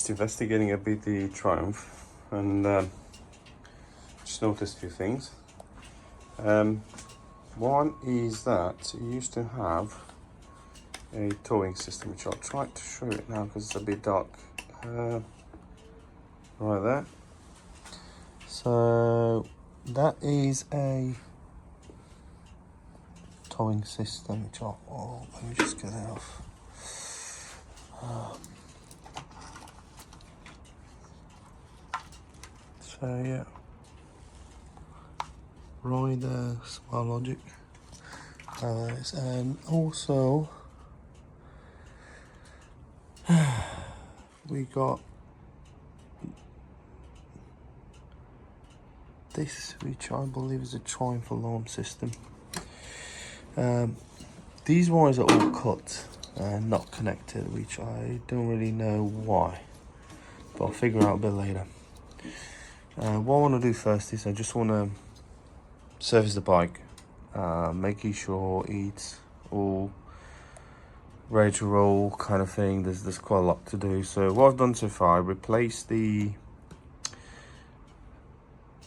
just investigating a bit the Triumph, and just noticed a few things. One is that it used to have a towing system, which I'll try to show it now because it's a bit dark. Right there. So that is a towing system, which let me just get it off. So yeah, Rider, Smart Logic, and also we got this, which I believe is a Triumph alarm system. These wires are all cut and not connected, which I don't really know why, but I'll figure out a bit later. What I want to do first is I just want to service the bike, making sure it's all ready to roll kind of thing. There's quite a lot to do. So what I've done so far, I replaced the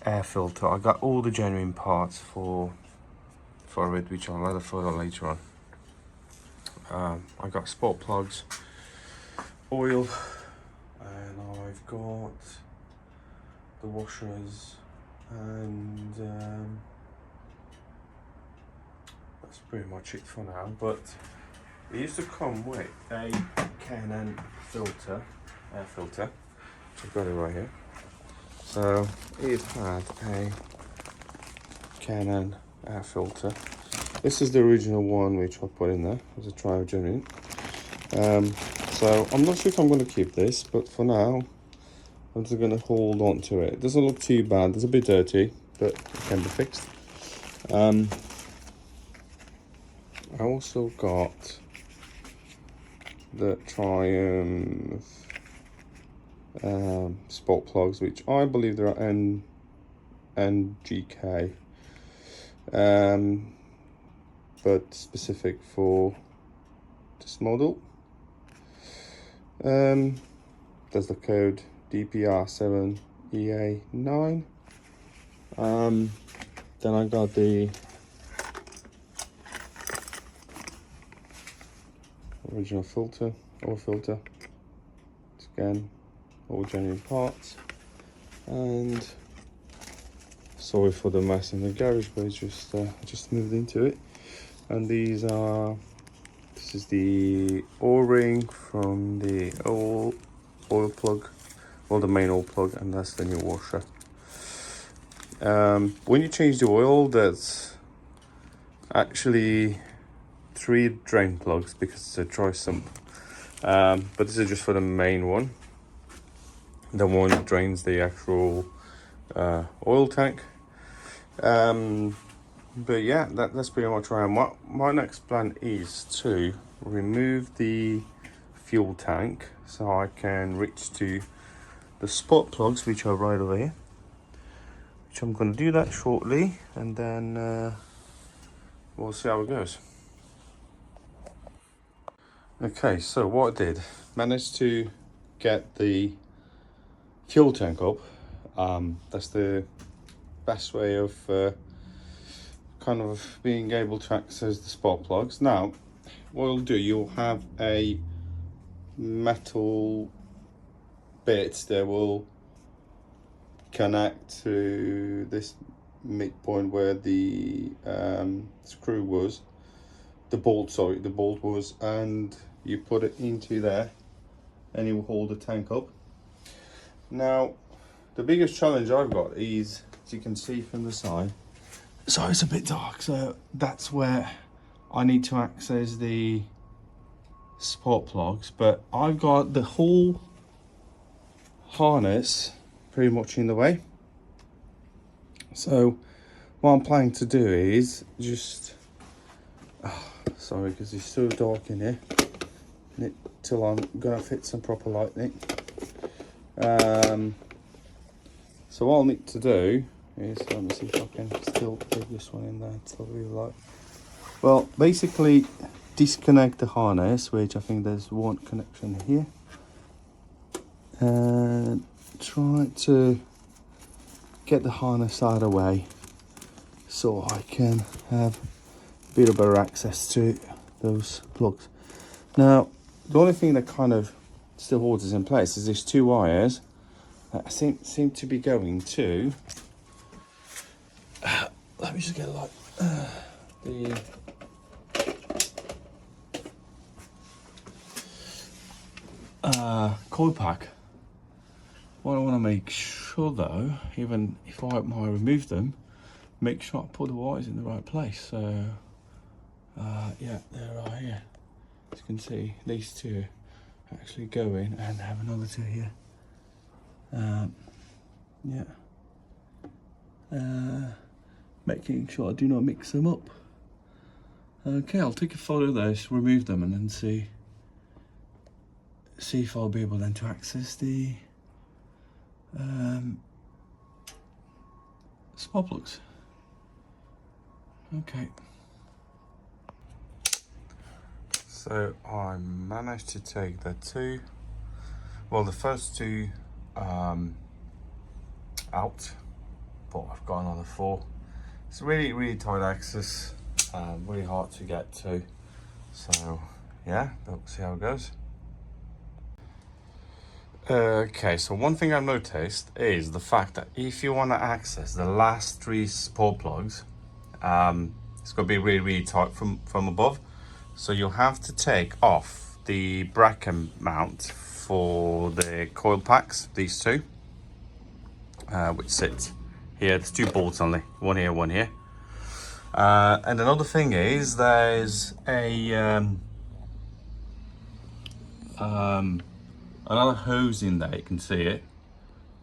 air filter. I got all the genuine parts for it, which I'll add a photo later on. I got spark plugs, oil, and I've got the washers, and that's pretty much it for now. But it used to come with a Canon filter, air filter. I've got it right here. So it had a Canon air filter. This is the original one which I put in there as a Triumph genuine. So I'm not sure if I'm going to keep this, but for now I'm just going to hold on to it. It doesn't look too bad. It's a bit dirty, but it can be fixed. I also got the Triumph spark plugs, which I believe they're NGK, but specific for this model. There's the code DPR7EA9. Then I got the original filter, oil filter. It's again all genuine parts. And sorry for the mess in the garage, but it's just moved into it. And this is the O-ring from the oil plug, or the main oil plug, and that's the new washer. When you change the oil, that's actually 3 drain plugs because it's a dry sump. But this is just for the main one, the one that drains the actual oil tank. But yeah, that's pretty much where I am. My next plan is to remove the fuel tank so I can reach to the spark plugs, which are right over here, which I'm going to do that shortly, and then we'll see how it goes. Okay, so what I did, managed to get the fuel tank up. That's the best way of kind of being able to access the spark plugs. Now what you'll do, you'll have a metal bit that will connect to this midpoint where the screw was, the bolt was, and you put it into there and it will hold the tank up. Now the biggest challenge I've got is, as you can see from the side, so it's a bit dark, so that's where I need to access the spark plugs, but I've got the whole harness pretty much in the way. So what I'm planning to do is just sorry, because it's so dark in here, till I'm gonna fit some proper lighting. So what I'll need to do is, let me see if I can still get this one in there. It's not really light. Well, basically disconnect the harness, which I think there's one connection here, and try to get the harness out of the way so I can have a bit of better access to those plugs. Now, the only thing that kind of still holds us in place is these two wires that seem to be going to. Let me just get like the coil pack. What I want to make sure though, even if I remove them, make sure I put the wires in the right place. So yeah, they're right here. As you can see, these two actually go in and have another two here. Yeah. Making sure I do not mix them up. Okay, I'll take a photo of those, remove them, and then see if I'll be able then to access the spark plugs. Okay. So I managed to take the first two out, but I've got another 4. It's really tight access, really hard to get to. So yeah, we'll see how it goes. Okay, so one thing I've noticed is the fact that if you want to access the last 3 support plugs, it's going to be really tight from above. So you'll have to take off the bracket mount for the coil packs, these two, which sit here. There's 2 bolts only, one here, one here. And another thing is there's a another hose in there, you can see it,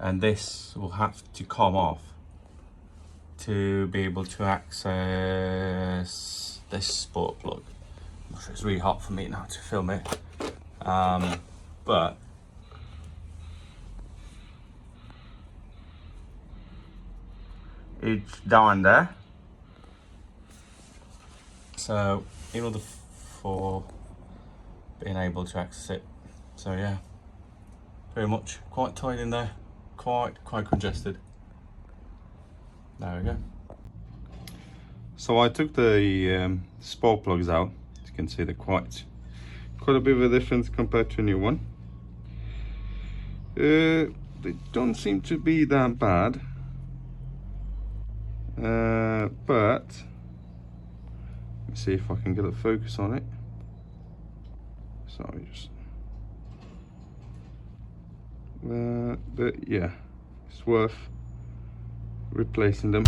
and this will have to come off to be able to access this spark plug. It's really hard for me now to film it, but it's down there. So in order for being able to access it, so yeah, very much quite tight in there, quite congested. There we go. So I took the spark plugs out. As you can see, they're quite a bit of a difference compared to a new one. They don't seem to be that bad, but let's see if I can get a focus on it. Sorry, just but yeah, it's worth replacing them.